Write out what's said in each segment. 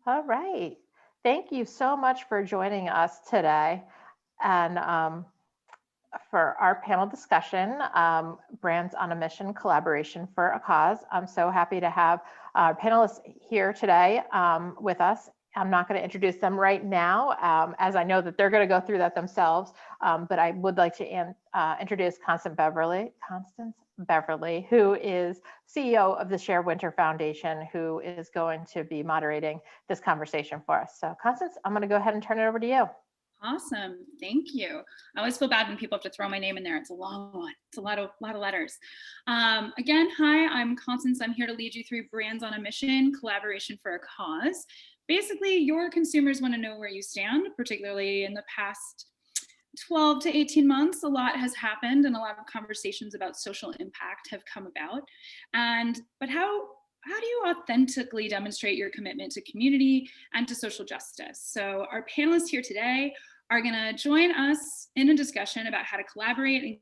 All right. Thank you so much for joining us today and for our panel discussion, Brands on a Mission, Collaboration for a Cause. I'm so happy to have our panelists here today with us. I'm not going to introduce them right now, as I know that they're going to go through that themselves, but I would like to introduce Constance Beverley, who is CEO of the Share Winter Foundation, who is going to be moderating this conversation for us. So Constance, I'm going to go ahead and turn it over to you. Awesome. Thank you. I always feel bad when people have to throw my name in there. It's a long one. It's a lot of letters. Again, hi, I'm Constance. I'm here to lead you through Brands on a Mission, Collaboration for a Cause. Basically, your consumers want to know where you stand, particularly in the past 12 to 18 months. A lot has happened and a lot of conversations about social impact have come about. But how do you authentically demonstrate your commitment to community and to social justice? So our panelists here today are going to join us in a discussion about how to collaborate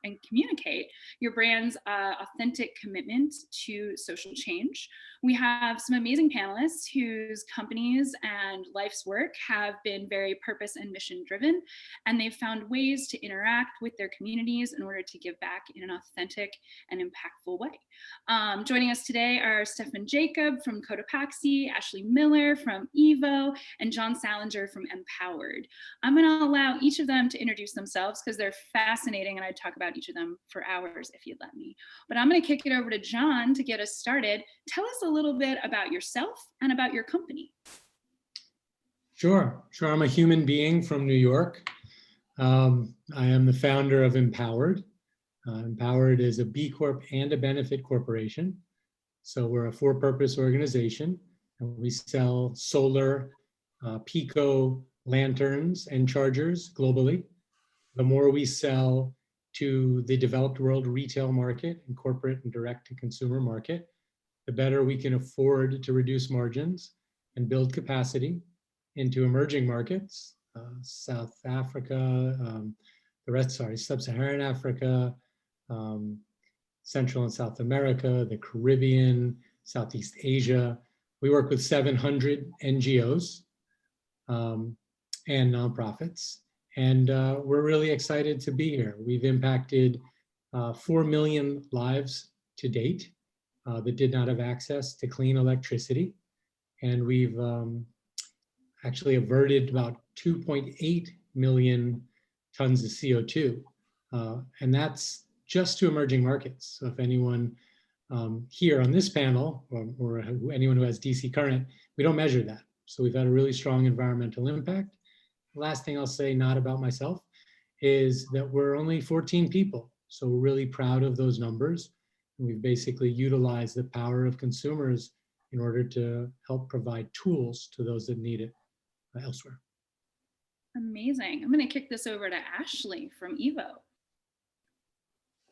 and communicate your brand's authentic commitment to social change. We have some amazing panelists whose companies and life's work have been very purpose and mission driven, and they've found ways to interact with their communities in order to give back in an authentic and impactful way. Joining us today are Stephan from Cotopaxi, Ashley Miller from Evo, and John Salzinger from MPOWERD. I'm going to allow each of them to introduce themselves because they're fascinating, and I'd talk about each of them for hours if you'd let me. But I'm going to kick it over to John to get us started. Tell us a little bit about yourself and about your company. Sure. I'm a human being from New York. I am the founder of MPOWERD. MPOWERD is a B Corp and a benefit corporation. So we're a for-purpose organization, and we sell solar, Pico lanterns and chargers globally. The more we sell to the developed world retail market and corporate and direct-to-consumer market, the better we can afford to reduce margins and build capacity into emerging markets, South Africa, Sub-Saharan Africa, Central and South America, the Caribbean, Southeast Asia. We work with 700 NGOs and nonprofits, and we're really excited to be here. We've impacted 4 million lives to date that did not have access to clean electricity, and we've actually averted about 2.8 million tons of CO2, and that's just to emerging markets. So if anyone here on this panel or anyone who has DC current, we don't measure that. So we've had a really strong environmental impact. The last thing I'll say, not about myself, is that we're only 14 people. So we're really proud of those numbers. And we've basically utilized the power of consumers in order to help provide tools to those that need it elsewhere. Amazing. I'm going to kick this over to Ashley from Evo.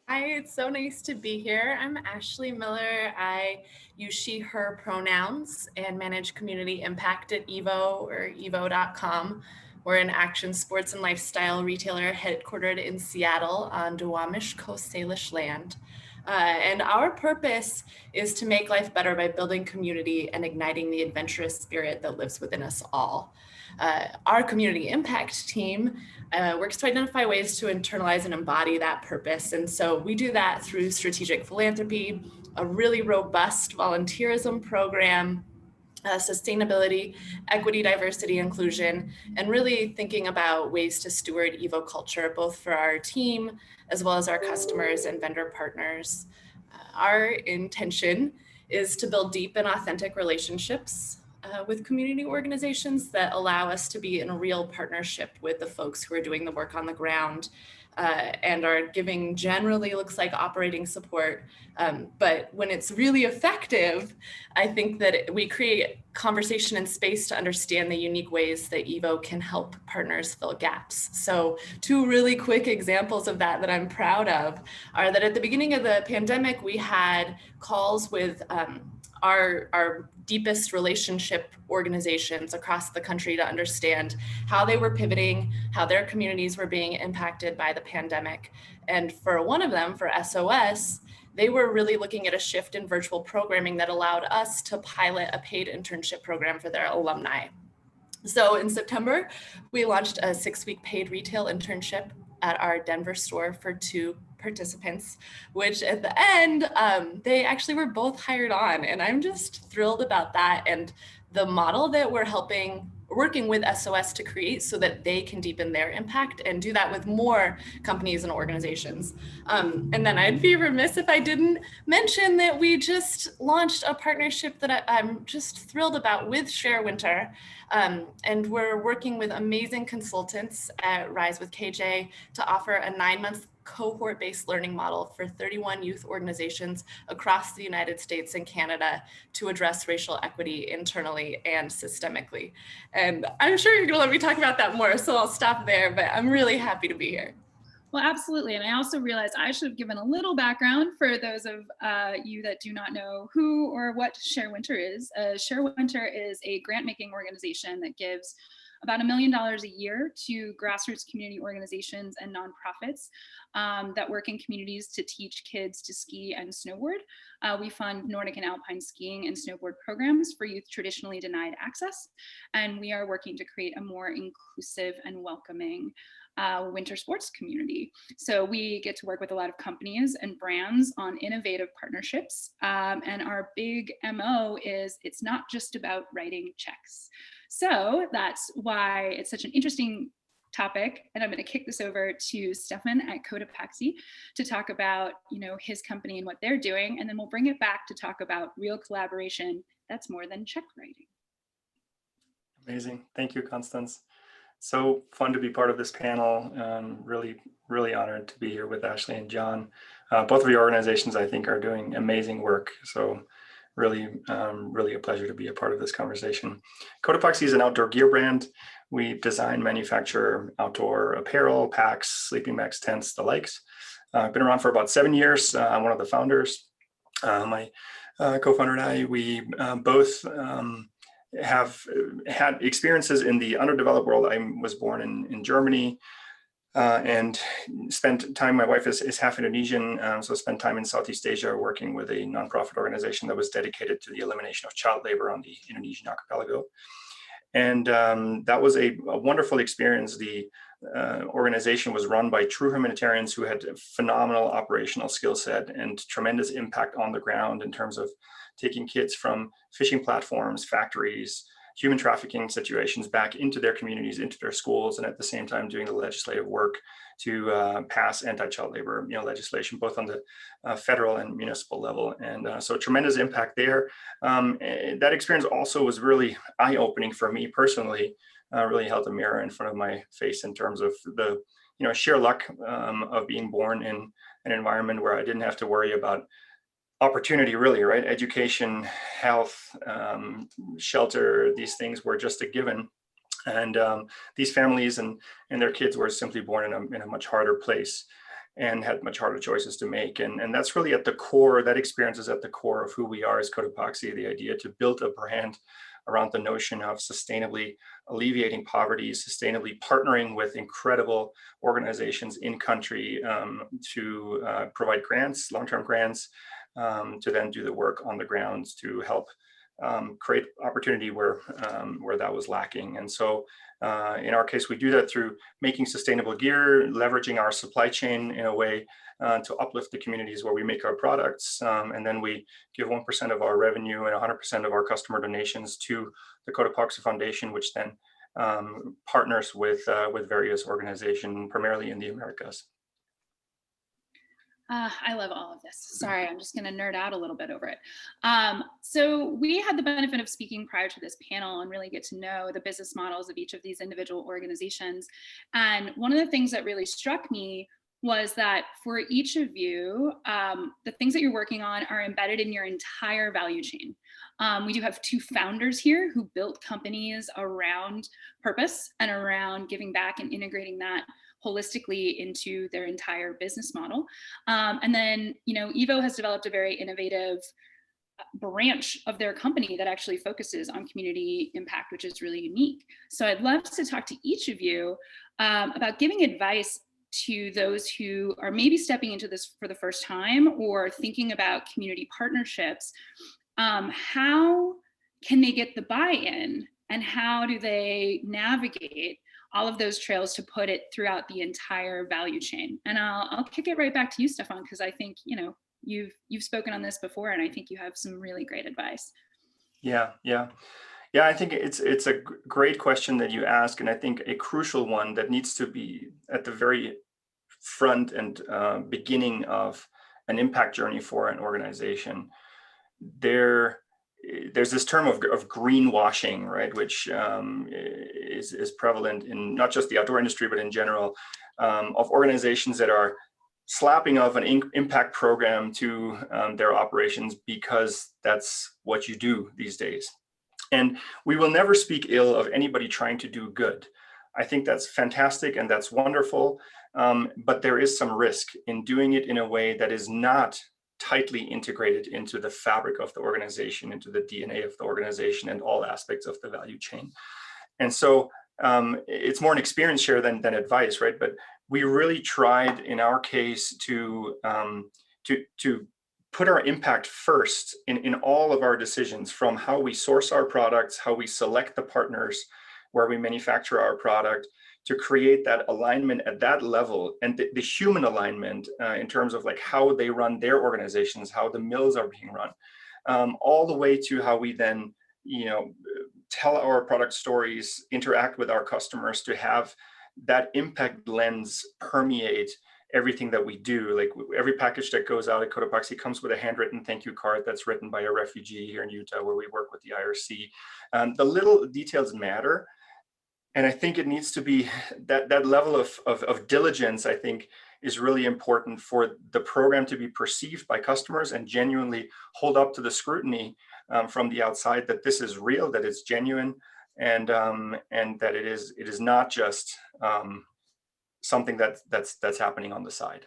Hi, it's so nice to be here. I'm Ashley Miller. I use she, her pronouns and manage community impact at Evo or evo.com. We're an action sports and lifestyle retailer headquartered in Seattle on Duwamish Coast Salish land. And our purpose is to make life better by building community and igniting the adventurous spirit that lives within us all. Our community impact team works to identify ways to internalize and embody that purpose. And so we do that through strategic philanthropy, a really robust volunteerism program, sustainability, equity, diversity, inclusion, and really thinking about ways to steward Evo culture, both for our team, as well as our customers and vendor partners. Our intention is to build deep and authentic relationships with community organizations that allow us to be in a real partnership with the folks who are doing the work on the ground, and our giving generally looks like operating support. But when it's really effective, I think that we create conversation and space to understand the unique ways that Evo can help partners fill gaps. So 2 really quick examples of that I'm proud of are that at the beginning of the pandemic, we had calls with our deepest relationship organizations across the country to understand how they were pivoting, how their communities were being impacted by the pandemic. And for one of them, for SOS, they were really looking at a shift in virtual programming that allowed us to pilot a paid internship program for their alumni. So in September, we launched a 6-week paid retail internship at our Denver store for 2 participants, which at the end, they actually were both hired on. And I'm just thrilled about that and the model that we're working with SOS to create so that they can deepen their impact and do that with more companies and organizations. And then I'd be remiss if I didn't mention that we just launched a partnership that I'm just thrilled about with Share Winter. And we're working with amazing consultants at Rise with KJ to offer a 9-month cohort-based learning model for 31 youth organizations across the United States and Canada to address racial equity internally and systemically. And I'm sure you're gonna let me talk about that more, so I'll stop there, but I'm really happy to be here. Well, absolutely. And I also realized I should have given a little background for those of you that do not know who or what Share Winter is. Share Winter is a grant-making organization that gives about $1 million a year to grassroots community organizations and nonprofits that work in communities to teach kids to ski and snowboard. We fund Nordic and Alpine skiing and snowboard programs for youth traditionally denied access. And we are working to create a more inclusive and welcoming winter sports community. So we get to work with a lot of companies and brands on innovative partnerships. And our big MO is it's not just about writing checks. So that's why it's such an interesting topic. And I'm going to kick this over to Stephan at Codapoxy to talk about, his company and what they're doing. And then we'll bring it back to talk about real collaboration that's more than check writing. Amazing. Thank you, Constance. So fun to be part of this panel. Really, really honored to be here with Ashley and John. Both of your organizations, I think, are doing amazing work. So really, really a pleasure to be a part of this conversation. Cotopaxi is an outdoor gear brand. We design, manufacture outdoor apparel, packs, sleeping bags, tents, the likes. I've been around for about 7 years. I'm one of the founders. My co-founder and I, we both have had experiences in the underdeveloped world. I was born in Germany and spent time, my wife is half Indonesian, so spent time in Southeast Asia working with a nonprofit organization that was dedicated to the elimination of child labor on the Indonesian archipelago. And that was a wonderful experience. The organization was run by true humanitarians who had a phenomenal operational skill set and tremendous impact on the ground in terms of taking kids from fishing platforms, factories, human trafficking situations back into their communities, into their schools, and at the same time doing the legislative work to pass anti-child labor legislation, both on the federal and municipal level. And so tremendous impact there. That experience also was really eye-opening for me personally, really held a mirror in front of my face in terms of the sheer luck of being born in an environment where I didn't have to worry about opportunity, really, right? Education, health, shelter, these things were just a given. And these families and their kids were simply born in a much harder place and had much harder choices to make. And that's really at the core, that experience is at the core of who we are as Cotopaxi, the idea to build a brand around the notion of sustainably alleviating poverty, sustainably partnering with incredible organizations in country to provide grants, long-term grants, to then do the work on the ground to help create opportunity where that was lacking. And so in our case, we do that through making sustainable gear, leveraging our supply chain in a way to uplift the communities where we make our products. And then we give 1% of our revenue and 100% of our customer donations to the Codapoxy Foundation, which then partners with various organizations, primarily in the Americas. I love all of this. Sorry, I'm just going to nerd out a little bit over it. So we had the benefit of speaking prior to this panel and really get to know the business models of each of these individual organizations. And one of the things that really struck me was that for each of you, the things that you're working on are embedded in your entire value chain. We do have 2 founders here who built companies around purpose and around giving back and integrating that holistically into their entire business model. And then, Evo has developed a very innovative branch of their company that actually focuses on community impact, which is really unique. So I'd love to talk to each of you about giving advice to those who are maybe stepping into this for the first time or thinking about community partnerships, how can they get the buy-in, and how do they navigate all of those trails to put it throughout the entire value chain? And I'll kick it right back to you, Stephan, because I think, you know, you've spoken on this before, and I think you have some really great advice. Yeah. I think it's a great question that you ask, and I think a crucial one that needs to be at the very front and beginning of an impact journey for an organization. There's this term of greenwashing, right, which is prevalent in not just the outdoor industry, but in general, of organizations that are slapping off an impact program to their operations because that's what you do these days. And we will never speak ill of anybody trying to do good. I think that's fantastic and that's wonderful, but there is some risk in doing it in a way that is not tightly integrated into the fabric of the organization, into the DNA of the organization and all aspects of the value chain. And so it's more an experience share than advice, right? But we really tried in our case to put our impact first in all of our decisions, from how we source our products, how we select the partners where we manufacture our product, to create that alignment at that level, and the human alignment in terms of like how they run their organizations, how the mills are being run, all the way to how we then, you know, tell our product stories, interact with our customers, to have that impact lens permeate everything that we do. Like every package that goes out at Cotopaxi comes with a handwritten thank you card that's written by a refugee here in Utah, where we work with the IRC. The little details matter. And I think it needs to be that level of diligence, I think, is really important for the program to be perceived by customers and genuinely hold up to the scrutiny from the outside, that this is real, that it's genuine, and that it is not just something that's happening on the side.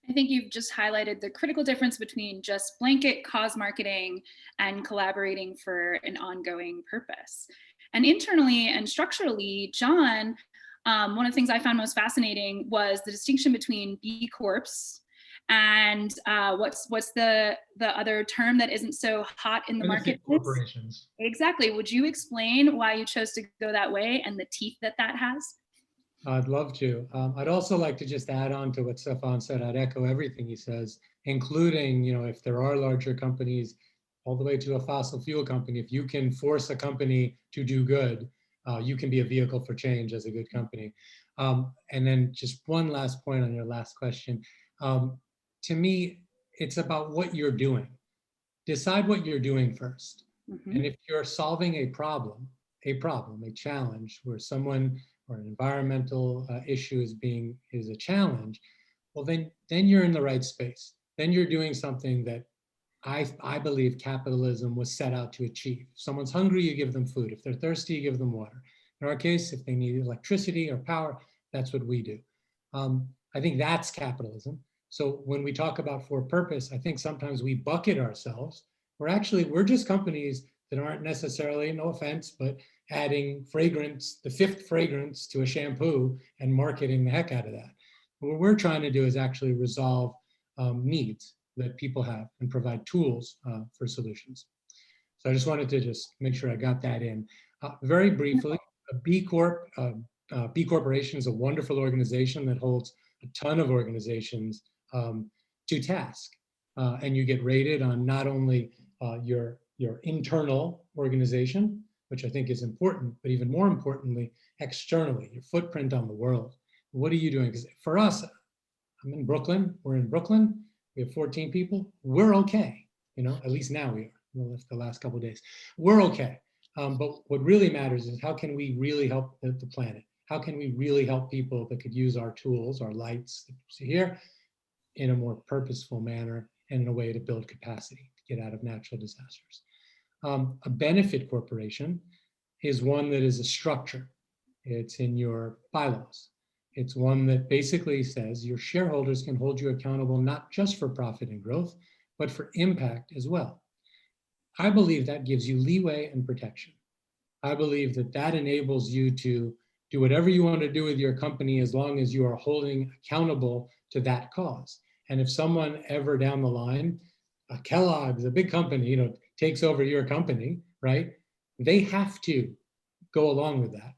I think you've just highlighted the critical difference between just blanket cause marketing and collaborating for an ongoing purpose. And internally and structurally, John, one of the things I found most fascinating was the distinction between B Corps and what's the other term that isn't so hot in the market? Corporations. Exactly. Would you explain why you chose to go that way and the teeth that has? I'd love to. I'd also like to just add on to what Stephan said. I'd echo everything he says, including, you know, if there are larger companies, all the way to a fossil fuel company. If you can force a company to do good, you can be a vehicle for change as a good company. And then just one last point on your last question. To me, it's about what you're doing. Decide what you're doing first. Mm-hmm. And if you're solving a problem, a challenge where someone or an environmental issue is a challenge, well, then you're in the right space. Then you're doing something that I believe capitalism was set out to achieve. If someone's hungry, you give them food. If they're thirsty, you give them water. In our case, if they need electricity or power, that's what we do. I think that's capitalism. So when we talk about for purpose, I think sometimes we bucket ourselves. We're just companies that aren't necessarily, no offense, but adding fragrance, the 5th fragrance to a shampoo and marketing the heck out of that. What we're trying to do is actually resolve needs that people have and provide tools for solutions. So I just wanted to just make sure I got that in. Very briefly, a B Corporation is a wonderful organization that holds a ton of organizations to task. And you get rated on not only your internal organization, which I think is important, but even more importantly, externally, your footprint on the world. What are you doing? Because for us, I'm in Brooklyn, we're in Brooklyn, we have 14 people, we're okay. You know, at least now we are, well, the last couple of days. We're okay. But what really matters is how can we really help the planet? How can we really help people that could use our tools, our lights that you see here, in a more purposeful manner and in a way to build capacity to get out of natural disasters. A benefit corporation is one that is a structure. It's in your bylaws. It's one that basically says your shareholders can hold you accountable not just for profit and growth, but for impact as well. I believe that gives you leeway and protection. I believe that enables you to Do whatever you want to do with your company as long as you are holding accountable to that cause. And if someone ever down the line, Kellogg's, a big company, you know, takes over your company, right? They have to go along with that,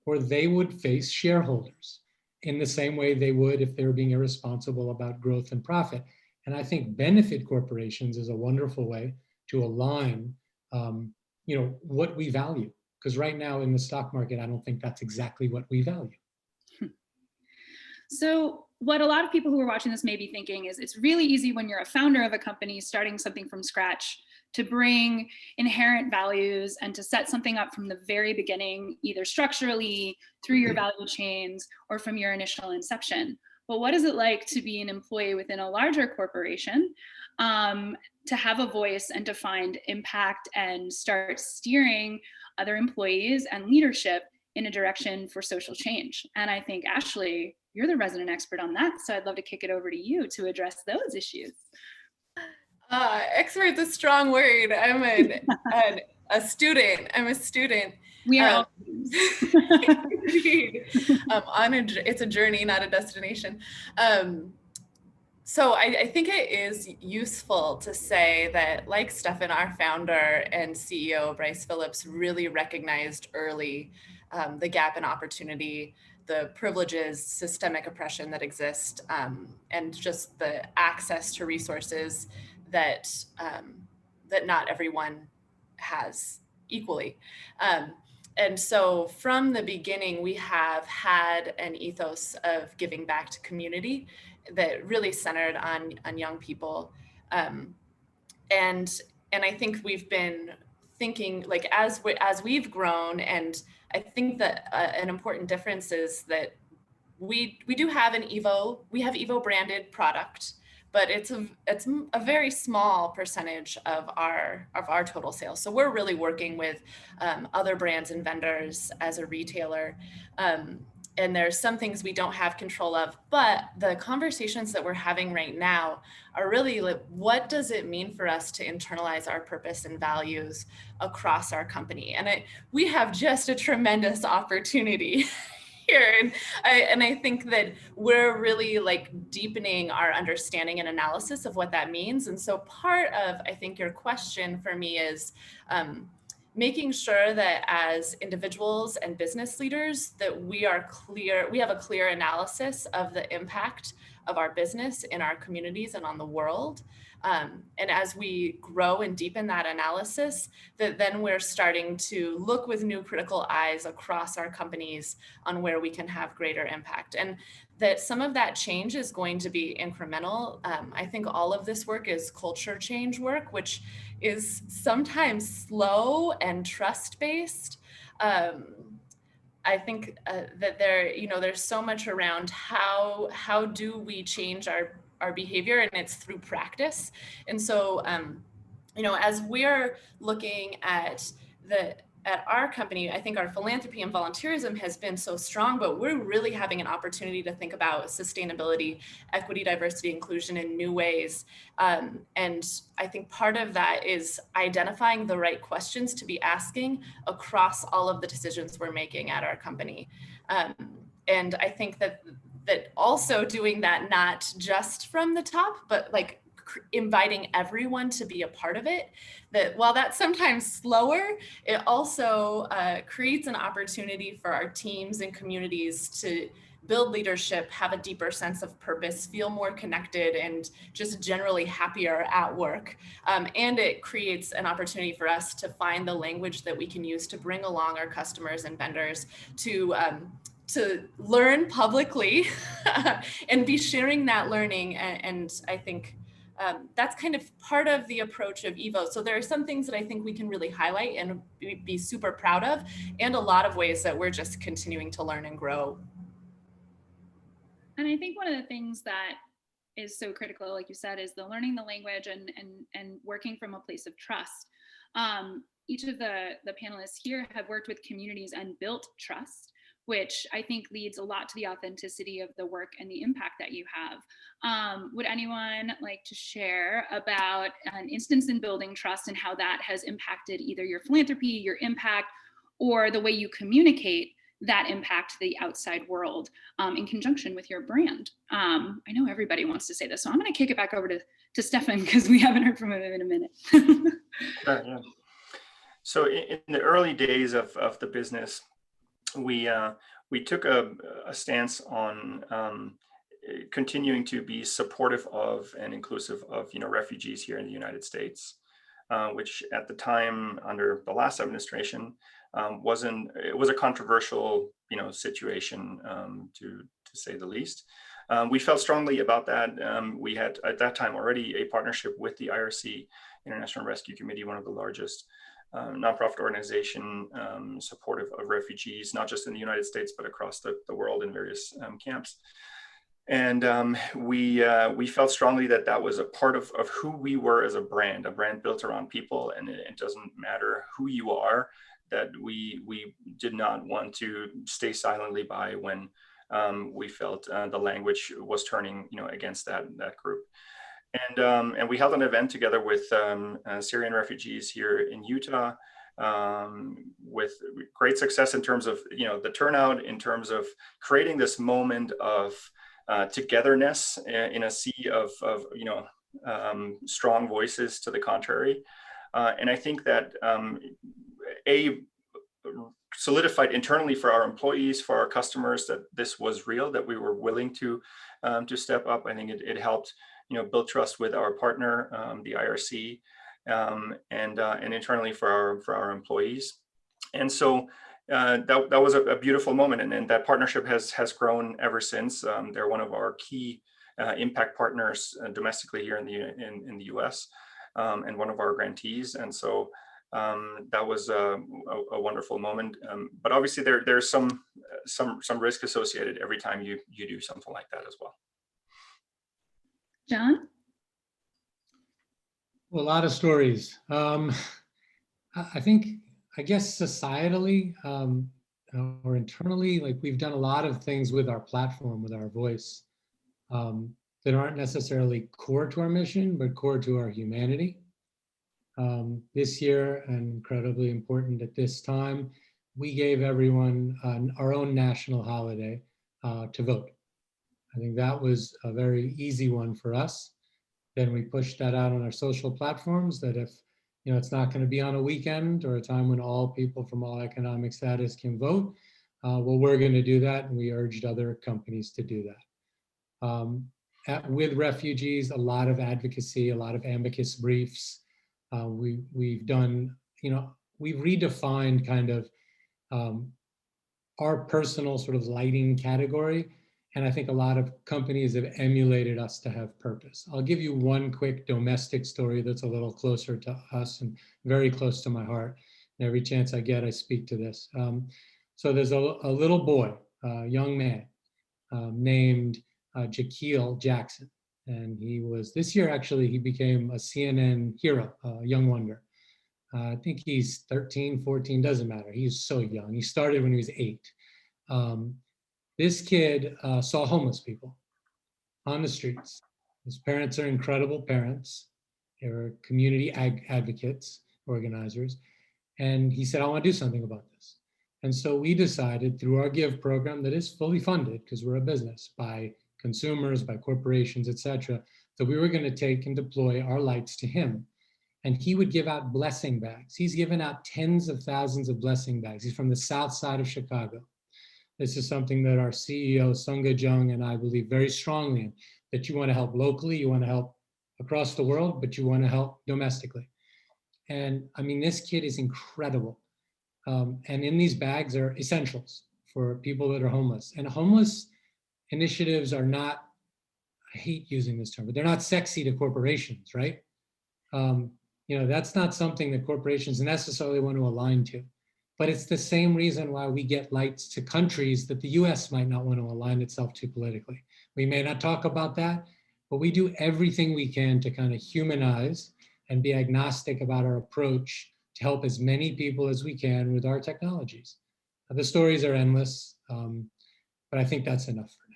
or they would face shareholders in the same way they would if they were being irresponsible about growth and profit. And I think benefit corporations is a wonderful way to align, you know, what we value. Because right now in the stock market, I don't think that's exactly what we value. So what a lot of people who are watching this may be thinking is it's really easy when you're a founder of a company starting something from scratch to bring inherent values and to set something up from the very beginning, either structurally, through your value chains, or from your initial inception. But what is it like to be an employee within a larger corporation, to have a voice and to find impact and start steering other employees and leadership in a direction for social change? And I think, Ashley, you're the resident expert on that. So I'd love to kick it over to you to address those issues. Expert's a strong word. I'm a student. I'm a student. We are all indeed. It's a journey, not a destination. So I think it is useful to say that, like Stephan, our founder and CEO, Bryce Phillips, really recognized early the gap in opportunity, the privileges, systemic oppression that exist, and just the access to resources that that not everyone has equally. And so from the beginning, we have had an ethos of giving back to community that really centered on young people. And I think we've been thinking, like, as we've grown, and I think that an important difference is that we do have an Evo, we have Evo branded product, but it's a very small percentage of our total sales. So we're really working with other brands and vendors as a retailer. And there's some things we don't have control of, but the conversations that we're having right now are really like, what does it mean for us to internalize our purpose and values across our company? And we have just a tremendous opportunity here. And I think that we're really like deepening our understanding and analysis of what that means. And so part of, I think, your question for me is making sure that as individuals and business leaders that we have a clear analysis of the impact of our business in our communities and on the world. And as we grow and deepen that analysis, that then we're starting to look with new critical eyes across our companies on where we can have greater impact. And that some of that change is going to be incremental. I think all of this work is culture change work, which is sometimes slow and trust-based. I think that there's so much around how do we change our behavior, and it's through practice. And so, as we're looking at our company, I think our philanthropy and volunteerism has been so strong, but we're really having an opportunity to think about sustainability, equity, diversity, inclusion in new ways. And I think part of that is identifying the right questions to be asking across all of the decisions we're making at our company. And I think that also doing that, not just from the top, but like inviting everyone to be a part of it, that while that's sometimes slower, it also creates an opportunity for our teams and communities to build leadership, have a deeper sense of purpose, feel more connected, and just generally happier at work. And it creates an opportunity for us to find the language that we can use to bring along our customers and vendors to learn publicly and be sharing that learning. And I think that's kind of part of the approach of Evo. So there are some things that I think we can really highlight and be super proud of, and a lot of ways that we're just continuing to learn and grow. And I think one of the things that is so critical, like you said, is the learning the language and working from a place of trust. Each of the panelists here have worked with communities and built trust, which I think leads a lot to the authenticity of the work and the impact that you have. Would anyone like to share about an instance in building trust and how that has impacted either your philanthropy, your impact, or the way you communicate that impact the outside world in conjunction with your brand. I know everybody wants to say this, so I'm going to kick it back over to Stephan because we haven't heard from him in a minute. Sure, yeah. So in the early days of the business, we took a stance on continuing to be supportive of and inclusive of refugees here in the United States, which at the time under the last administration was a controversial situation to say the least. We felt strongly about that. We had at that time already a partnership with the IRC, International Rescue Committee, one of the largest nonprofit organization supportive of refugees, not just in the United States, but across the world in various camps. And we felt strongly that that was a part of who we were as a brand built around people. And it doesn't matter who you are, that we did not want to stay silently by when we felt the language was turning against that group. And we held an event together with Syrian refugees here in Utah, with great success in terms of the turnout, in terms of creating this moment of togetherness in a sea of strong voices to the contrary. And I think that solidified internally for our employees, for our customers, that this was real, that we were willing to step up. I think it helped build trust with our partner, the IRC, and internally for our employees. And so that was a beautiful moment, and that partnership has grown ever since. They're one of our key impact partners domestically here in the U.S. And one of our grantees. And so that was a wonderful moment. But obviously there's some risk associated every time you do something like that as well. John? Well, a lot of stories. I guess societally or internally, like we've done a lot of things with our platform, with our voice, that aren't necessarily core to our mission, but core to our humanity. This year, and incredibly important at this time, we gave everyone our own national holiday to vote. I think that was a very easy one for us. Then we pushed that out on our social platforms, that if it's not going to be on a weekend or a time when all people from all economic status can vote, well, we're going to do that, and we urged other companies to do that. With refugees, a lot of advocacy, a lot of amicus briefs. We've done, we've redefined kind of our personal sort of lighting category. And I think a lot of companies have emulated us to have purpose. I'll give you one quick domestic story that's a little closer to us and very close to my heart. And every chance I get, I speak to this. So there's a little boy, a young man named Jaquil Jackson. And he was, this year actually, he became a CNN hero, a young wonder. I think he's 13, 14, doesn't matter. He's so young. He started when he was 8. This kid saw homeless people on the streets. His parents are incredible parents. They were community advocates, organizers. And he said, I want to do something about this. And so we decided through our GIVE program that is fully funded, because we're a business, by consumers, by corporations, et cetera, that we were going to take and deploy our lights to him. And he would give out blessing bags. He's given out tens of thousands of blessing bags. He's from the south side of Chicago. This is something that our CEO, Sunga Jung, and I believe very strongly in, that you want to help locally, you want to help across the world, but you want to help domestically. And I mean, this kid is incredible. And in these bags are essentials for people that are homeless. And homeless initiatives are not, I hate using this term, but they're not sexy to corporations, right? That's not something that corporations necessarily want to align to. But it's the same reason why we get lights to countries that the US might not want to align itself to politically. We may not talk about that, but we do everything we can to kind of humanize and be agnostic about our approach to help as many people as we can with our technologies. The stories are endless, but I think that's enough for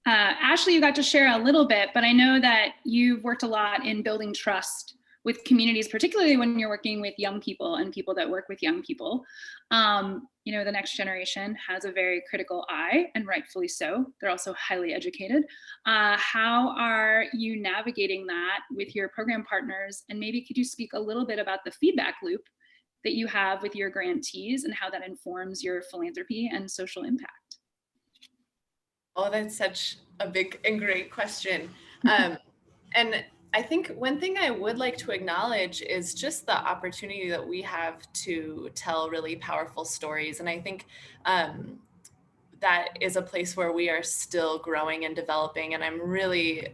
now. Ashley, you got to share a little bit, but I know that you've worked a lot in building trust with communities, particularly when you're working with young people and people that work with young people. You know, the next generation has a very critical eye, and rightfully so. They're also highly educated. How are you navigating that with your program partners? And maybe could you speak a little bit about the feedback loop that you have with your grantees and how that informs your philanthropy and social impact? Oh, that's such a big and great question. And I think one thing I would like to acknowledge is just the opportunity that we have to tell really powerful stories. And I think that is a place where we are still growing and developing. And I'm really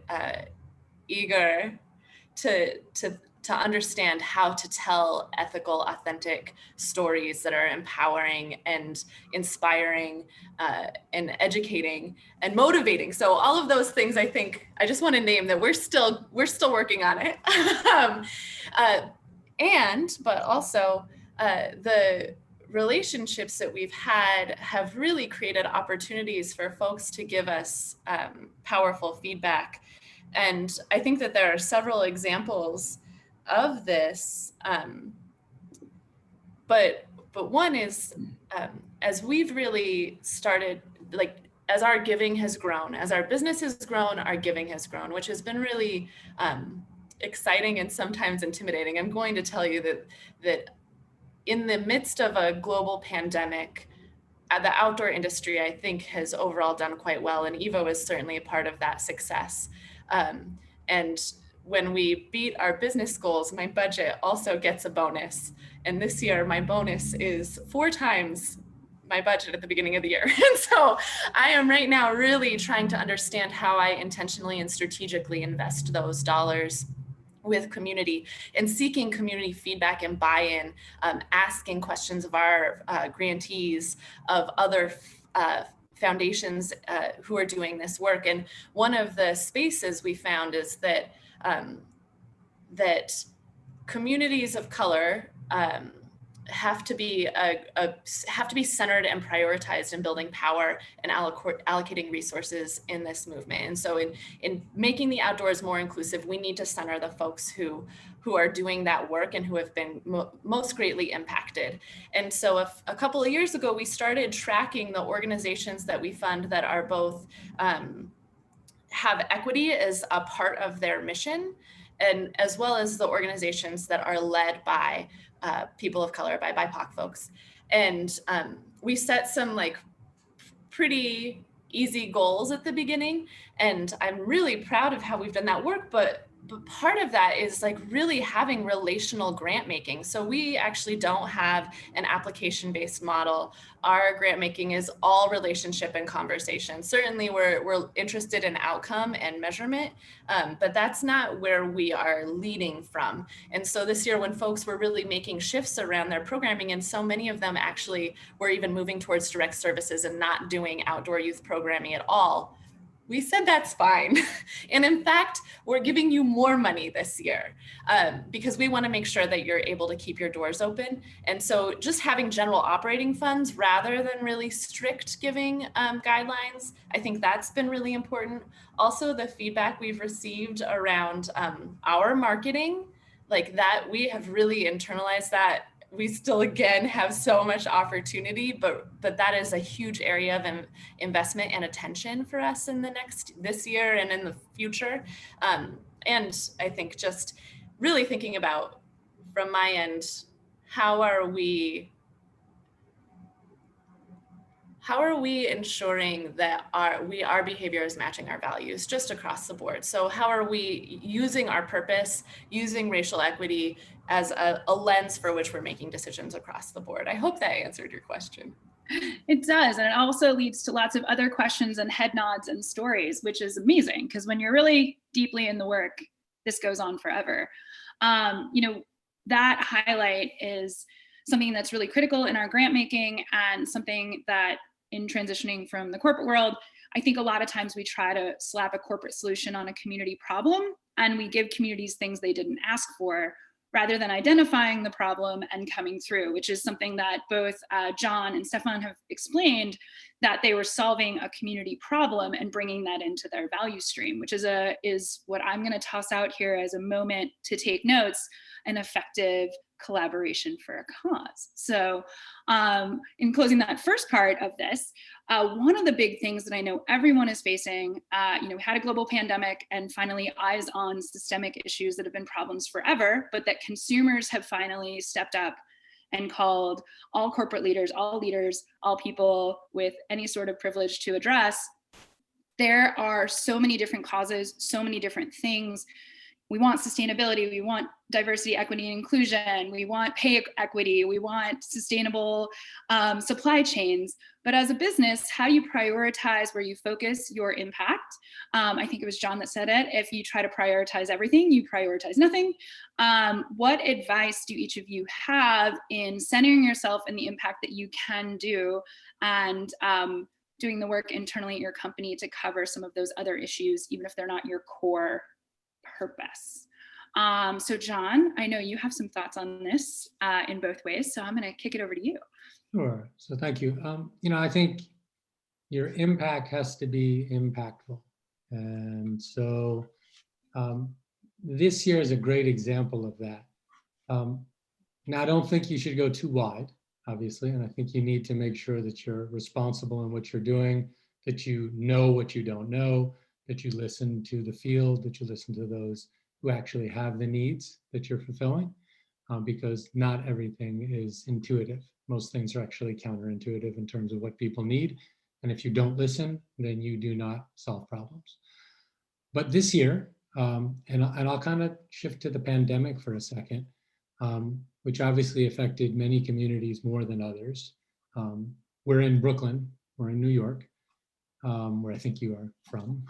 eager to understand how to tell ethical, authentic stories that are empowering and inspiring and educating and motivating. So all of those things, I think, I just want to name that we're still working on it. But also the relationships that we've had have really created opportunities for folks to give us powerful feedback. And I think that there are several examples of this, but one is as we've really started, like as our giving has grown, as our business has grown, our giving has grown, which has been really exciting and sometimes intimidating. I'm going to tell you that in the midst of a global pandemic, the outdoor industry, I think, has overall done quite well, and Evo is certainly a part of that success. And when we beat our business goals, my budget also gets a bonus. And this year, my bonus is 4 times my budget at the beginning of the year. And so I am right now really trying to understand how I intentionally and strategically invest those dollars with community and seeking community feedback and buy-in, asking questions of our grantees, of other foundations who are doing this work. And one of the spaces we found is that that communities of color have to be centered and prioritized in building power and allocating resources in this movement. And so in making the outdoors more inclusive, we need to center the folks who are doing that work and who have been most greatly impacted. And so a couple of years ago, we started tracking the organizations that we fund that are both have equity as a part of their mission, and as well as the organizations that are led by people of color, by BIPOC folks. And we set some like pretty easy goals at the beginning, and I'm really proud of how we've done that work, but part of that is like really having relational grant making. So we actually don't have an application-based model. Our grant making is all relationship and conversation. Certainly we're interested in outcome and measurement, but that's not where we are leading from. And so this year when folks were really making shifts around their programming, and so many of them actually were even moving towards direct services and not doing outdoor youth programming at all, we said that's fine. And in fact, we're giving you more money this year because we want to make sure that you're able to keep your doors open. And so just having general operating funds rather than really strict giving guidelines, I think that's been really important. Also, the feedback we've received around our marketing, like that, we have really internalized that. We still, again, have so much opportunity, but that is a huge area of investment and attention for us in this year and in the future. And I think just really thinking about, from my end, how are we ensuring that our behavior is matching our values just across the board? So how are we using our purpose, using racial equity as a lens for which we're making decisions across the board? I hope that answered your question. It does, and it also leads to lots of other questions and head nods and stories, which is amazing, because when you're really deeply in the work, this goes on forever. You know, that highlight is something that's really critical in our grant making, and something that in transitioning from the corporate world, I think a lot of times we try to slap a corporate solution on a community problem, and we give communities things they didn't ask for, rather than identifying the problem and coming through, which is something that both John and Stephan have explained, that they were solving a community problem and bringing that into their value stream, which is what I'm going to toss out here as a moment to take notes, an effective collaboration for a cause. So in closing that first part of this, one of the big things that I know everyone is facing, we had a global pandemic and finally eyes on systemic issues that have been problems forever, but that consumers have finally stepped up and called all corporate leaders, all people with any sort of privilege to address. There are so many different causes, so many different things. We want sustainability, we want diversity, equity, and inclusion, we want pay equity, we want sustainable supply chains. But as a business, how do you prioritize where you focus your impact? I think it was John that said it, if you try to prioritize everything, you prioritize nothing. What advice do each of you have in centering yourself in the impact that you can do, and doing the work internally at your company to cover some of those other issues, even if they're not your core purpose? So John, I know you have some thoughts on this in both ways, so I'm going to kick it over to you. Sure. So thank you. I think your impact has to be impactful. And so this year is a great example of that. Now, I don't think you should go too wide, obviously, and I think you need to make sure that you're responsible in what you're doing, that you know what you don't know, that you listen to the field, that you listen to those who actually have the needs that you're fulfilling, because not everything is intuitive. Most things are actually counterintuitive in terms of what people need. And if you don't listen, then you do not solve problems. But this year, and I'll kind of shift to the pandemic for a second, which obviously affected many communities more than others. We're in Brooklyn, we're in New York, where I think you are from,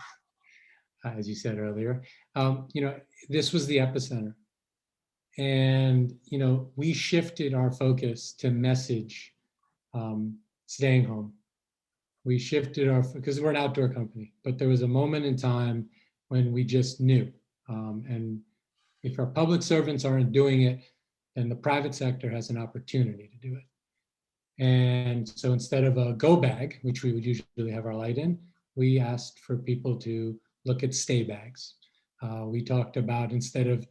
as you said earlier. This was the epicenter. And, we shifted our focus to message staying home. We shifted because we're an outdoor company, but there was a moment in time when we just knew. And if our public servants aren't doing it, then the private sector has an opportunity to do it. And so instead of a go bag, which we would usually have our light in, we asked for people to look at stay bags. We talked about, instead of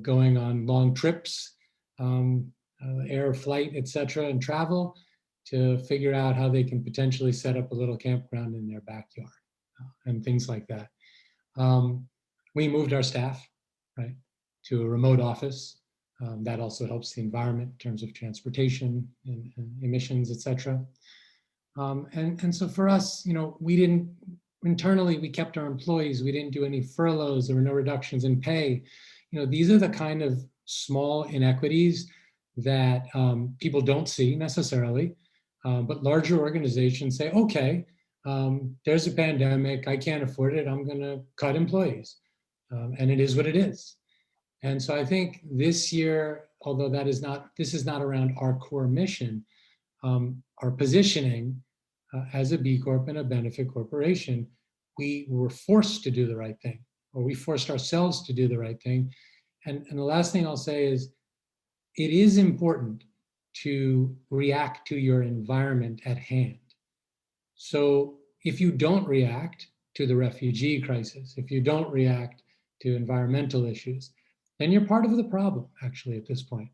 going on long trips, air flight, et cetera, and travel, to figure out how they can potentially set up a little campground in their backyard and things like that. We moved our staff, right, to a remote office. That also helps the environment in terms of transportation and emissions, et cetera. And so for us, internally, we kept our employees. We didn't do any furloughs. There were no reductions in pay. These are the kind of small inequities that people don't see necessarily, but larger organizations say, okay, there's a pandemic, I can't afford it, I'm gonna cut employees. And it is what it is. And so I think this year, although this is not around our core mission, our positioning as a B Corp and a benefit corporation, we were forced to do the right thing, or we forced ourselves to do the right thing. And the last thing I'll say is, it is important to react to your environment at hand. So if you don't react to the refugee crisis, if you don't react to environmental issues, then you're part of the problem, actually, at this point.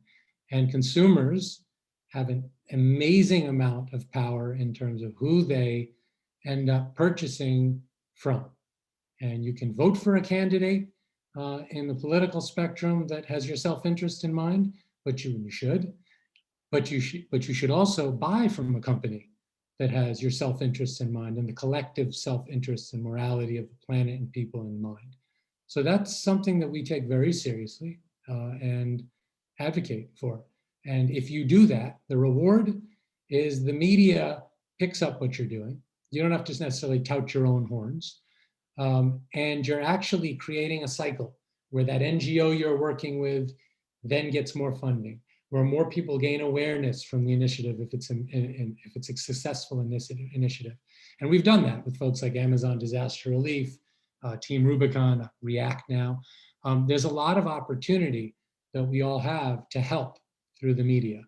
And consumers have an amazing amount of power in terms of who they end up purchasing from. And you can vote for a candidate in the political spectrum that has your self-interest in mind, but you should. But you should also buy from a company that has your self-interest in mind and the collective self-interest and morality of the planet and people in mind. So that's something that we take very seriously and advocate for. And if you do that, the reward is the media picks up what you're doing. You don't have to necessarily tout your own horns. And you're actually creating a cycle where that NGO you're working with then gets more funding, where more people gain awareness from the initiative if it's a successful initiative. And we've done that with folks like Amazon Disaster Relief, Team Rubicon, React now. There's a lot of opportunity that we all have to help through the media.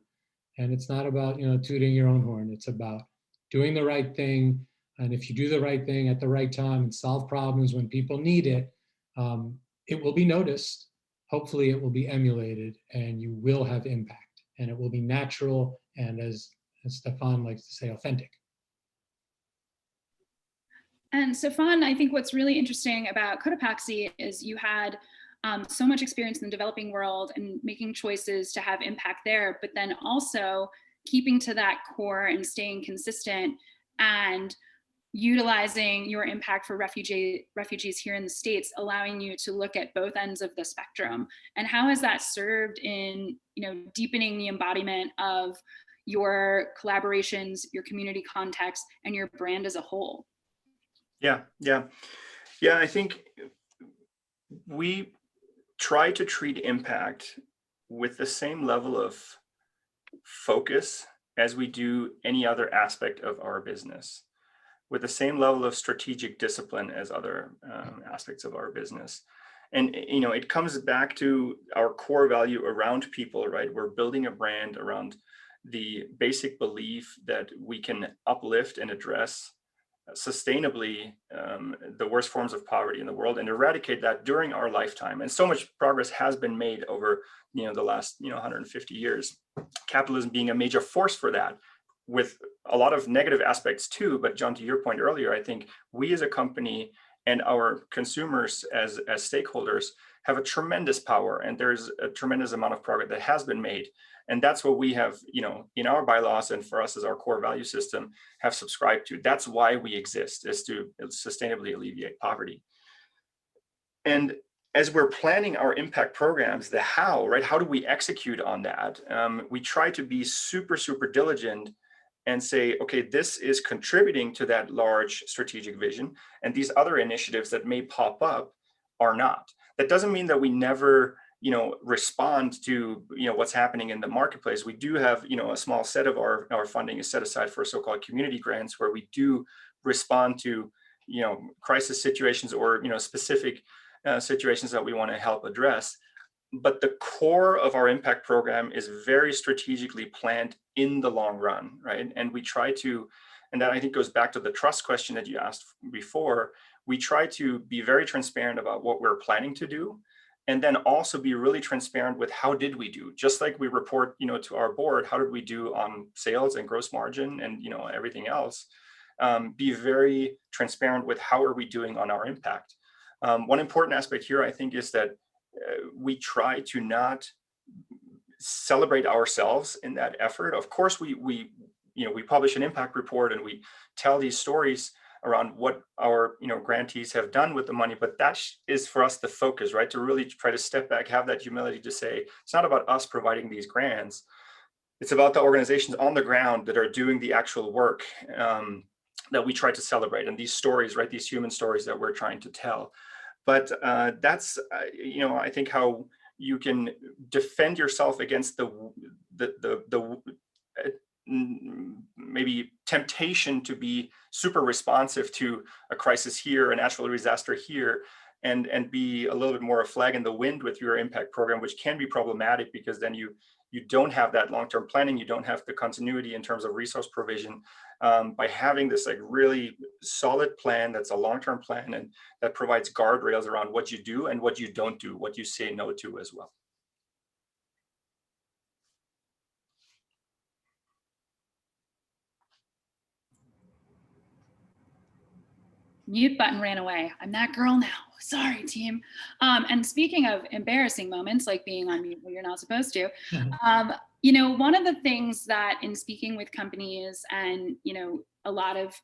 And it's not about, tooting your own horn. It's about doing the right thing. And if you do the right thing at the right time and solve problems when people need it, it will be noticed. Hopefully it will be emulated and you will have impact, and it will be natural and, as Stephan likes to say, authentic. And Stephan, I think what's really interesting about Cotopaxi is you had so much experience in the developing world and making choices to have impact there, but then also keeping to that core and staying consistent and utilizing your impact for refugees here in the States, allowing you to look at both ends of the spectrum. And how has that served in, deepening the embodiment of your collaborations, your community context, and your brand as a whole? Yeah. I think we try to treat impact with the same level of focus as we do any other aspect of our business, with the same level of strategic discipline as other aspects of our business. And, it comes back to our core value around people, right? We're building a brand around the basic belief that we can uplift and address sustainably the worst forms of poverty in the world and eradicate that during our lifetime. And so much progress has been made over the last 150 years, capitalism being a major force for that, with a lot of negative aspects too. But John, to your point earlier, I think we as a company and our consumers as stakeholders have a tremendous power, and there's a tremendous amount of progress that has been made. And that's what we have, in our bylaws and for us as our core value system have subscribed to. That's why we exist, is to sustainably alleviate poverty. And as we're planning our impact programs, the how, right? How do we execute on that? We try to be super, super diligent and say, okay, this is contributing to that large strategic vision, and these other initiatives that may pop up are not. That doesn't mean that we never respond to what's happening in the marketplace. We do have a small set of our funding is set aside for so-called community grants, where we do respond to crisis situations or specific situations that we want to help address. But the core of our impact program is very strategically planned in the long run, right? And we try to, and that I think goes back to the trust question that you asked before. We try to be very transparent about what we're planning to do, and then also be really transparent with how did we do. Just like we report, to our board, how did we do on sales and gross margin and everything else. Be very transparent with how are we doing on our impact. One important aspect here, I think, is that we try to not celebrate ourselves in that effort. Of course, we publish an impact report and we tell these stories around what our grantees have done with the money, but that is for us the focus, right? To really try to step back, have that humility to say it's not about us providing these grants. It's about the organizations on the ground that are doing the actual work that we try to celebrate, and these stories, right? These human stories that we're trying to tell. But that's I think how you can defend yourself against the maybe temptation to be super responsive to a crisis here, a natural disaster here, and be a little bit more a flag in the wind with your impact program, which can be problematic because then you don't have that long-term planning, you don't have the continuity in terms of resource provision. By having this really solid plan that's a long-term plan and that provides guardrails around what you do and what you don't do, what you say no to as well. Mute button ran away. I'm that girl now. Sorry, team. And speaking of embarrassing moments, like being on mute when you're not supposed to, one of the things that in speaking with companies and, a lot of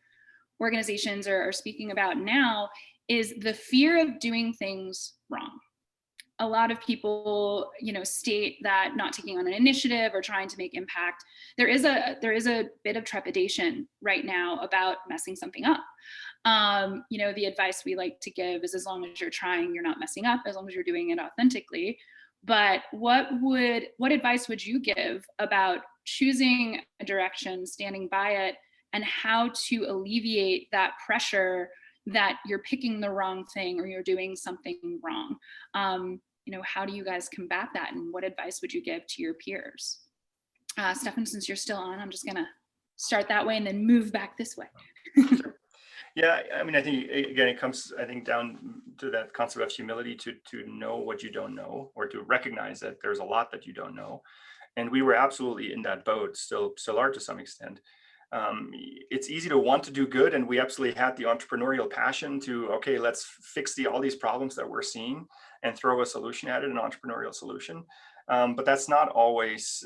organizations are speaking about now is the fear of doing things wrong. A lot of people, state that not taking on an initiative or trying to make impact, there is a bit of trepidation right now about messing something up. The advice we like to give is as long as you're trying, you're not messing up, as long as you're doing it authentically. But what advice would you give about choosing a direction, standing by it, and how to alleviate that pressure that you're picking the wrong thing or you're doing something wrong? how do you guys combat that, and what advice would you give to your peers? Stephan, since you're still on, I'm just gonna start that way and then move back this way. Yeah, I mean, I think again, it comes, I think, down to that concept of humility to know what you don't know, or to recognize that there's a lot that you don't know. And we were absolutely in that boat, still are to some extent. It's easy to want to do good, and we absolutely had the entrepreneurial passion to, okay, let's fix all these problems that we're seeing and throw a solution at it, an entrepreneurial solution. But that's not always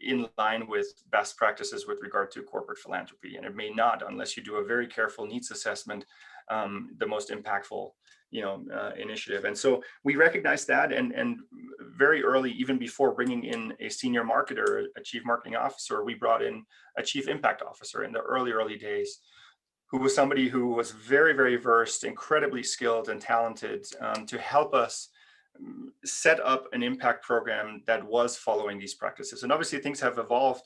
in line with best practices with regard to corporate philanthropy, and it may not, unless you do a very careful needs assessment, the most impactful initiative. And so we recognized that, and very early, even before bringing in a senior marketer, a chief marketing officer, we brought in a chief impact officer in the early days, who was somebody who was very, very versed, incredibly skilled and talented, to help us set up an impact program that was following these practices. And obviously things have evolved,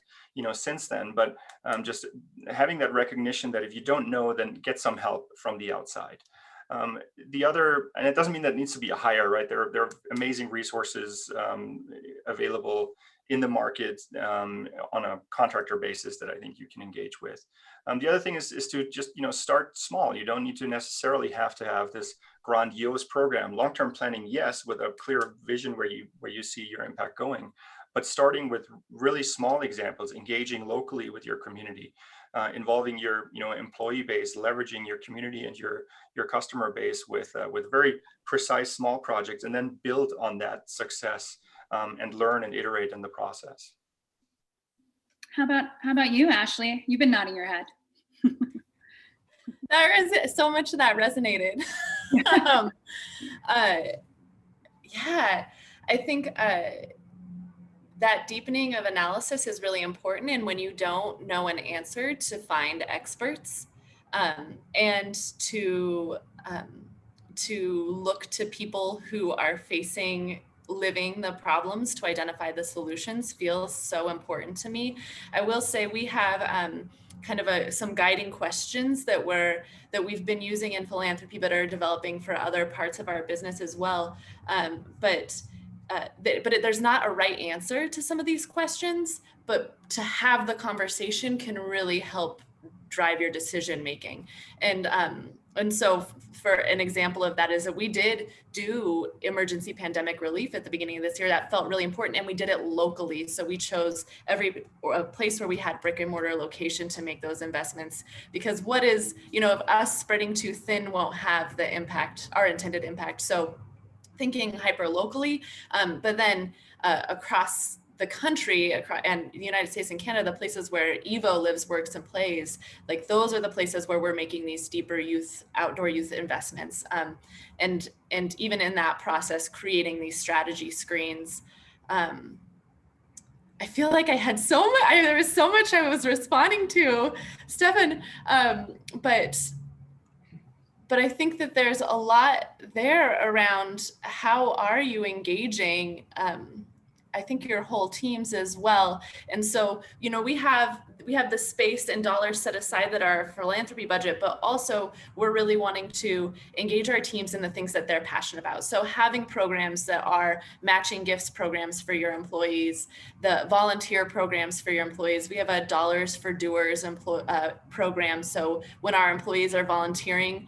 since then, but just having that recognition that if you don't know, then get some help from the outside. The other, and it doesn't mean that it needs to be a hire, right? There are amazing resources available in the market on a contractor basis that I think you can engage with. The other thing is to just start small. You don't need to necessarily have to have this grandiose program. Long-term planning, yes, with a clear vision where you see your impact going, but starting with really small examples, engaging locally with your community, involving your employee base, leveraging your community and your customer base with very precise small projects, and then build on that success and learn and iterate in the process. How about you, Ashley? You've been nodding your head. So much of that resonated. Yeah, I think that deepening of analysis is really important. And when you don't know an answer, to find experts and to look to people who are living the problems to identify the solutions feels so important to me. I will say we have kind of some guiding questions that we've been using in philanthropy, but are developing for other parts of our business as well. But there's not a right answer to some of these questions, but to have the conversation can really help drive your decision making. And so for an example of that is that we did do emergency pandemic relief at the beginning of this year. That felt really important, and we did it locally. So we chose a place where we had brick and mortar location to make those investments, because if us spreading too thin won't have the impact, our intended impact. So thinking hyper locally, but then across the country and the United States and Canada, the places where Evo lives, works, and plays, like those are the places where we're making these deeper outdoor youth investments. And even in that process, creating these strategy screens. I feel like I had there was so much I was responding to, Stephan, but I think that there's a lot there around how are you engaging I think your whole teams as well. And so, we have the space and dollars set aside that are philanthropy budget, but also we're really wanting to engage our teams in the things that they're passionate about. So having programs that are matching gifts programs for your employees, the volunteer programs for your employees. We have a Dollars for Doers program. So when our employees are volunteering,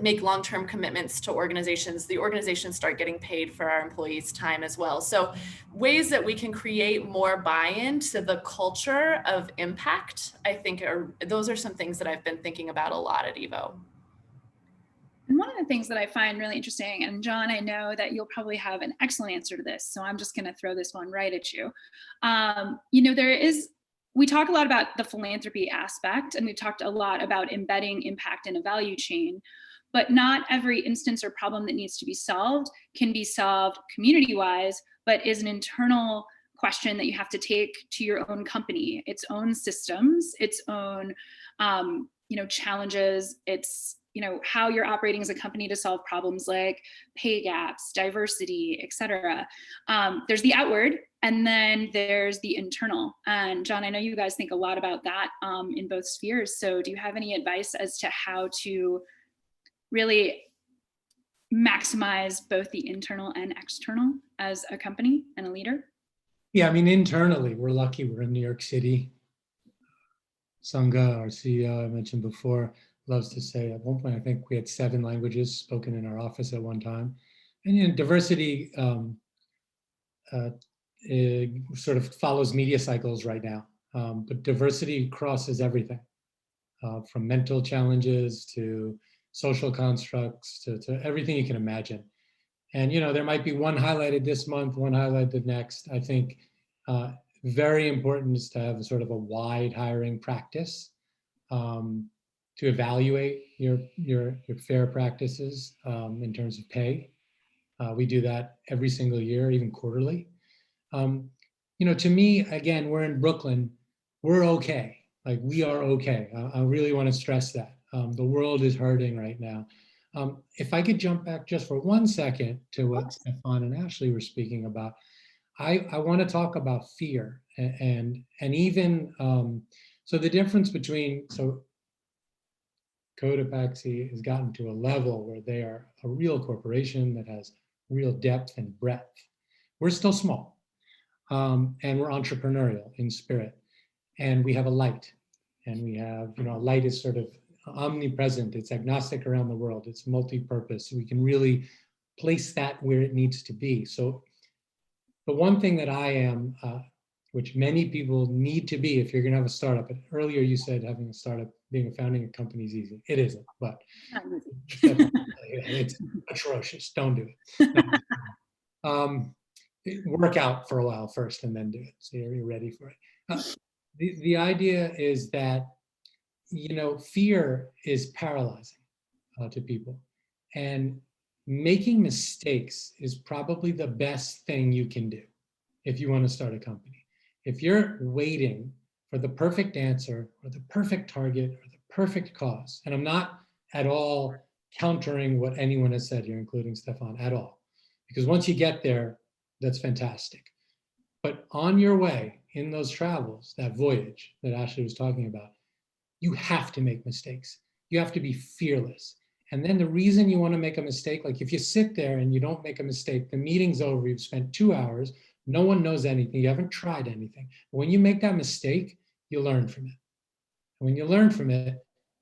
make long-term commitments to organizations, the organizations start getting paid for our employees' time as well. So ways that we can create more buy-in to the culture of impact, I think those are some things that I've been thinking about a lot at Evo. And one of the things that I find really interesting, and John, I know that you'll probably have an excellent answer to this, so I'm just going to throw this one right at you. We talk a lot about the philanthropy aspect, and we've talked a lot about embedding impact in a value chain, but not every instance or problem that needs to be solved can be solved community-wise, but is an internal question that you have to take to your own company, its own systems, its own, challenges, its, how you're operating as a company to solve problems like pay gaps, diversity, et cetera. There's the outward, and then there's the internal. And John, I know you guys think a lot about that in both spheres. So do you have any advice as to how to really maximize both the internal and external as a company and a leader? Yeah, I mean, internally, we're lucky. We're in New York City. Sangha, our CEO, I mentioned before, loves to say at one point, I think we had 7 languages spoken in our office at one time. And diversity sort of follows media cycles right now. But diversity crosses everything, from mental challenges to social constructs to everything you can imagine. And, there might be one highlighted this month, one highlighted the next. I think very important is to have sort of a wide hiring practice to evaluate your fair practices in terms of pay. We do that every single year, even quarterly. To me, again, we're in Brooklyn, we're okay. Like, we are okay. I really want to stress that. The world is hurting right now. If I could jump back just for 1 second to what Stephan and Ashley were speaking about, I want to talk about fear and even, so the difference between, Codapoxy has gotten to a level where they are a real corporation that has real depth and breadth. We're still small, and we're entrepreneurial in spirit, and we have a light, and we have, a light is sort of omnipresent. It's agnostic around the world. It's multi-purpose. We can really place that where it needs to be. So the one thing that I am, which many people need to be if you're going to have a startup, and earlier you said having a startup, founding a company is easy. It isn't, but it's atrocious. Don't do it. Work out for a while first and then do it, so you're ready for it. The idea is that, fear is paralyzing to people, and making mistakes is probably the best thing you can do if you want to start a company. If you're waiting for the perfect answer or the perfect target or the perfect cause, and I'm not at all countering what anyone has said here, including Stephan, at all, because once you get there, that's fantastic. But on your way, in those travels, that voyage that Ashley was talking about, you have to make mistakes. You have to be fearless. And then the reason you want to make a mistake, like if you sit there and you don't make a mistake, the meeting's over, you've spent 2 hours, no one knows anything, you haven't tried anything. But when you make that mistake, you learn from it. And when you learn from it,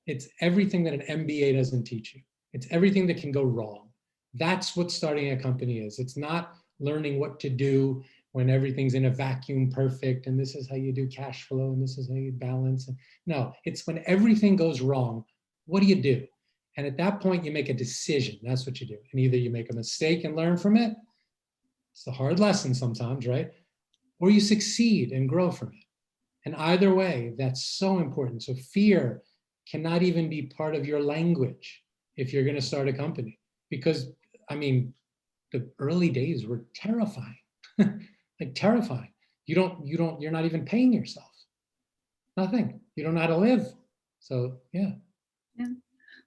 it's everything that an MBA doesn't teach you. It's everything that can go wrong. That's what starting a company is. It's not learning what to do when everything's in a vacuum perfect, and this is how you do cash flow, and this is how you balance. No, it's when everything goes wrong, what do you do? And at that point, you make a decision. That's what you do. And either you make a mistake and learn from it. It's a hard lesson sometimes, right? Or you succeed and grow from it. And either way, that's so important. So fear cannot even be part of your language if you're going to start a company. Because, the early days were terrifying. Like terrifying. You're not even paying yourself. Nothing. You don't know how to live. So, yeah. Yeah.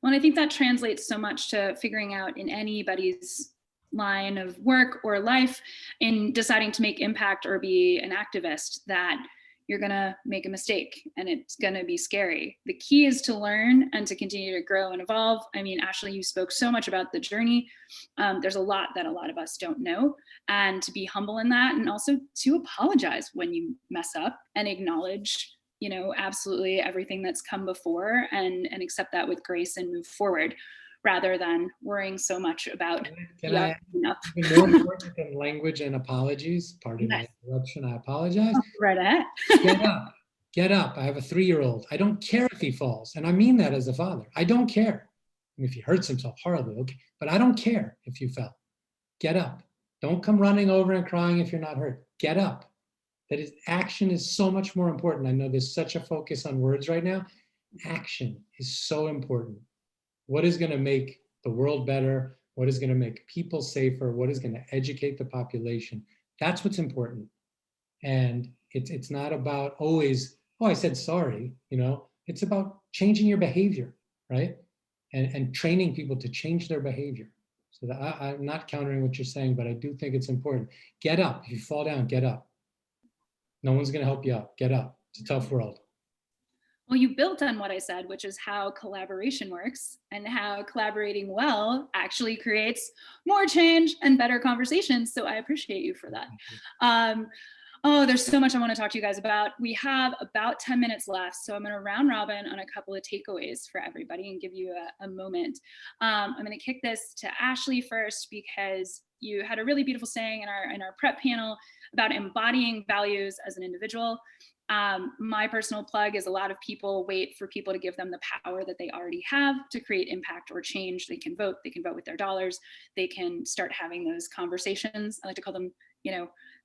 Well, and I think that translates so much to figuring out in anybody's line of work or life in deciding to make impact or be an activist that you're going to make a mistake and it's going to be scary. The key is to learn and to continue to grow and evolve. Ashley, you spoke so much about the journey. There's a lot that a lot of us don't know, and to be humble in that, and also to apologize when you mess up and acknowledge, absolutely everything that's come before and accept that with grace and move forward, rather than worrying so much about more important than language and apologies. Pardon my interruption, I apologize. Right ahead. Get up. I have a 3-year-old. I don't care if he falls. And I mean that as a father. I don't care. If he hurts himself horribly, okay. But I don't care if you fell. Get up. Don't come running over and crying if you're not hurt. Get up. That is, action is so much more important. I know there's such a focus on words right now. Action is so important. What is going to make the world better? What is going to make people safer? What is going to educate the population? That's what's important. And it's not about always, oh, I said sorry, it's about changing your behavior, right? And training people to change their behavior. So that I'm not countering what you're saying, but I do think it's important. Get up. If you fall down, get up. No one's going to help you up. Get up. It's a tough world. Well, you built on what I said, which is how collaboration works and how collaborating well actually creates more change and better conversations. So I appreciate you for that. Oh, there's so much I want to talk to you guys about. We have about 10 minutes left, so I'm going to round robin on a couple of takeaways for everybody and give you a moment. I'm going to kick this to Ashley first, because you had a really beautiful saying in our prep panel about embodying values as an individual. My personal plug is a lot of people wait for people to give them the power that they already have to create impact or change. They can vote with their dollars. They can start having those conversations. I like to call them,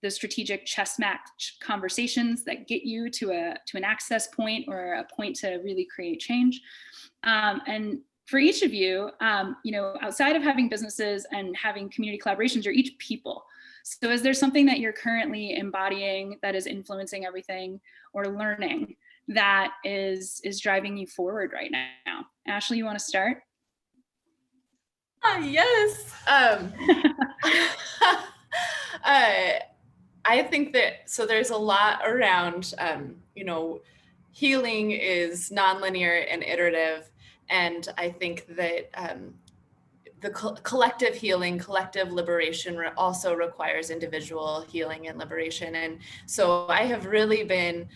the strategic chess match conversations that get you to an access point or a point to really create change. And for each of you, outside of having businesses and having community collaborations, you're each people. So is there something that you're currently embodying that is influencing everything, or learning that is driving you forward right now? Ashley, you want to start? Yes. I think that, so there's a lot around, healing is nonlinear and iterative. And I think that the collective healing, collective liberation also requires individual healing and liberation. And so I have really been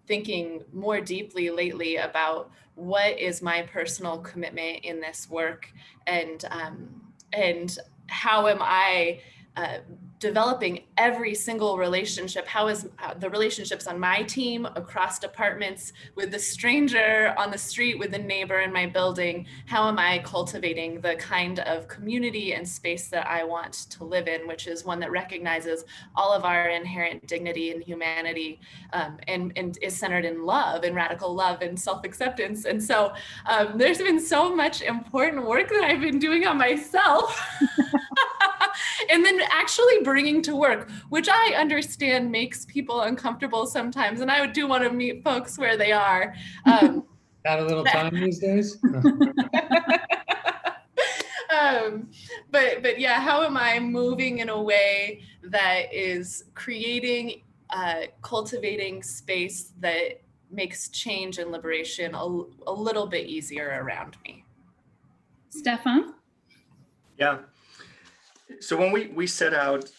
thinking more deeply lately about what is my personal commitment in this work, and how am I developing every single relationship? How is the relationships on my team, across departments, with the stranger on the street, with the neighbor in my building? How am I cultivating the kind of community and space that I want to live in, which is one that recognizes all of our inherent dignity and humanity, and is centered in love and radical love and self-acceptance? And so there's been so much important work that I've been doing on myself. And then actually bringing to work, which I understand makes people uncomfortable sometimes. And I do want to meet folks where they are. Got a little time these days? But yeah, how am I moving in a way that is creating, cultivating space that makes change and liberation a little bit easier around me? Stephan? Yeah. So when we set out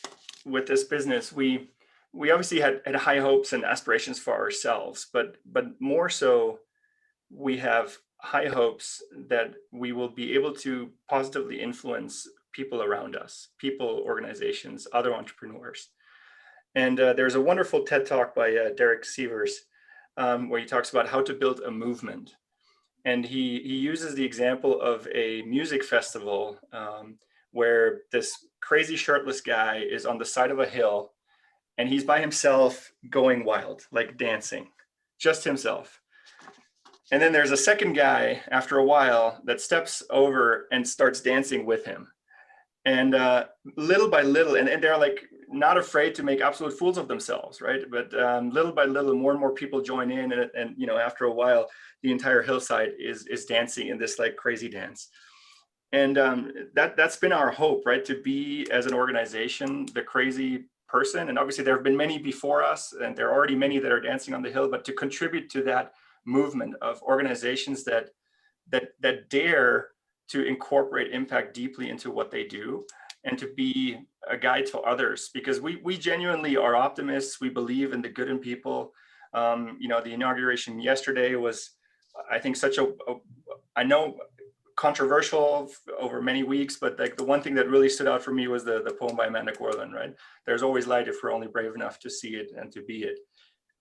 with this business, we obviously had high hopes and aspirations for ourselves, but more so, we have high hopes that we will be able to positively influence people around us, people, organizations, other entrepreneurs. And there's a wonderful TED Talk by Derek Sievers where he talks about how to build a movement. And he uses the example of a music festival where this crazy shirtless guy is on the side of a hill and he's by himself going wild, like dancing, just himself. And then there's a second guy after a while that steps over and starts dancing with him. And little by little, and they're like not afraid to make absolute fools of themselves, right? But little by little, more and more people join in, and after a while, the entire hillside is dancing in this like crazy dance. And that's been our hope, right? To be, as an organization, the crazy person. And obviously there have been many before us, and there are already many that are dancing on the hill, but to contribute to that movement of organizations that dare to incorporate impact deeply into what they do, and to be a guide to others, because we genuinely are optimists. We believe in the good in people. The inauguration yesterday was, I think, such I know, controversial over many weeks, but like the one thing that really stood out for me was the poem by Amanda Gorlin, right? There's always light if we're only brave enough to see it and to be it.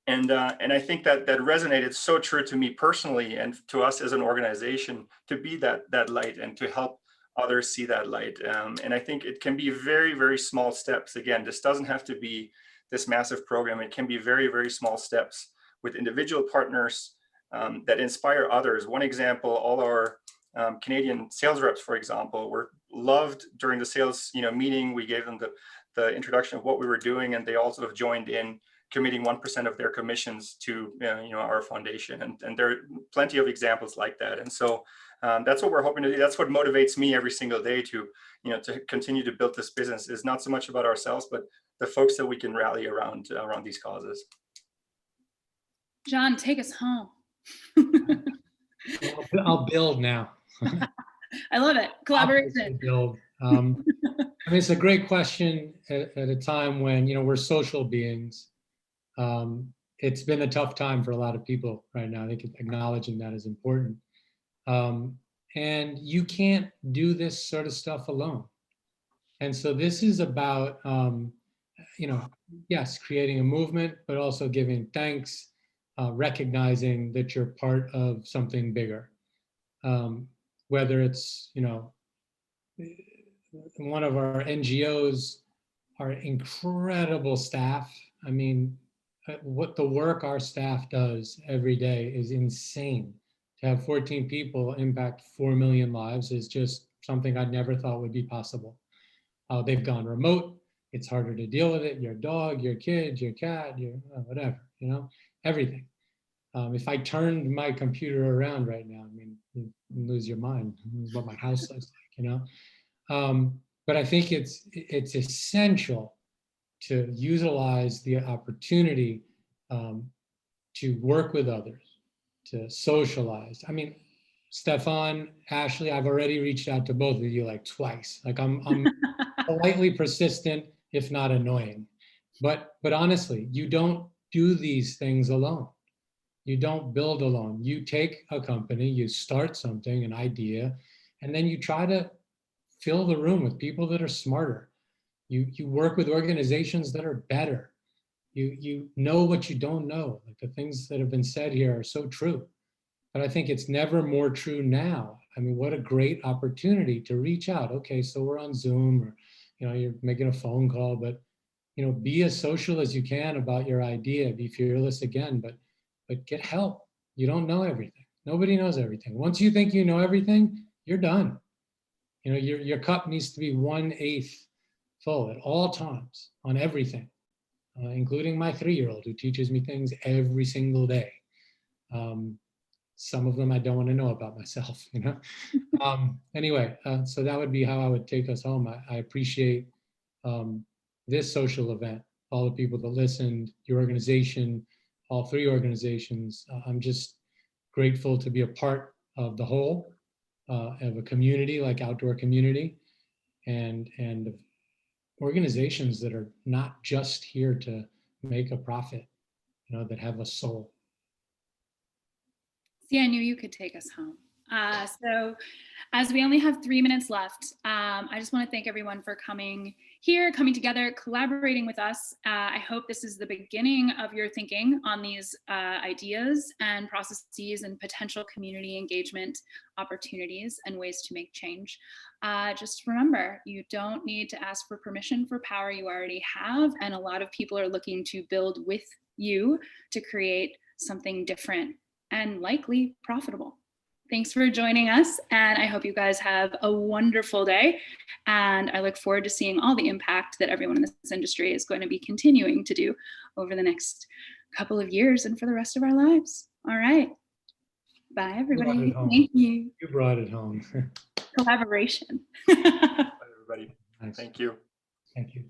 And I think that resonated so true to me personally, and to us as an organization, to be that light and to help others see that light. And I think it can be very, very small steps. Again, this doesn't have to be this massive program. It can be very, very small steps with individual partners that inspire others. One example, all our Canadian sales reps, for example, were loved during the sales meeting. We gave them the introduction of what we were doing, and they all sort of joined in, committing 1% of their commissions to our foundation. And there are plenty of examples like that. And so that's what we're hoping to do. That's what motivates me every single day to continue to build this business, is not so much about ourselves, but the folks that we can rally around these causes. John, take us home. I'll build now. I love it. Collaboration. Build. I mean, it's a great question at a time when, we're social beings. It's been a tough time for a lot of people right now. I think acknowledging that is important. And you can't do this sort of stuff alone. And so this is about, yes, creating a movement, but also giving thanks, recognizing that you're part of something bigger. Whether it's, one of our NGOs, our incredible staff. I mean, what the work our staff does every day is insane. To have 14 people impact 4 million lives is just something I never thought would be possible. They've gone remote. It's harder to deal with it. Your dog, your kid, your cat, your whatever, everything. If I turned my computer around right now, I mean, you lose your mind. This is what my house looks like, But I think it's essential to utilize the opportunity to work with others, to socialize. I mean, Stephan, Ashley, I've already reached out to both of you like twice. Like I'm politely persistent, if not annoying. But honestly, you don't do these things alone. You don't build alone. You take a company, you start something, an idea, and then you try to fill the room with people that are smarter. You work with organizations that are better. You know what you don't know. Like the things that have been said here are so true. But I think it's never more true now. I mean, what a great opportunity to reach out. Okay, so we're on Zoom or, you're making a phone call, but, be as social as you can about your idea, be fearless again, but get help. You don't know everything. Nobody knows everything. Once you think you know everything, you're done. Your cup needs to be 1/8 full at all times on everything, including my 3-year-old who teaches me things every single day. Some of them I don't want to know about myself, Anyway, so that would be how I would take us home. I appreciate this social event, all the people that listened, your organization, all 3 organizations. I'm just grateful to be a part of the whole, of a community like Outdoor Community, and organizations that are not just here to make a profit, that have a soul. See, I knew you could take us home. So as we only have 3 minutes left, I just want to thank everyone for coming here, coming together, collaborating with us. I hope this is the beginning of your thinking on these ideas and processes and potential community engagement opportunities and ways to make change. Just remember, you don't need to ask for permission for power you already have. And a lot of people are looking to build with you to create something different and likely profitable. Thanks for joining us, and I hope you guys have a wonderful day, and I look forward to seeing all the impact that everyone in this industry is going to be continuing to do over the next couple of years and for the rest of our lives. All right. Bye, everybody. Thank you. You brought it home. Collaboration. Bye, everybody. Nice. Thank you. Thank you.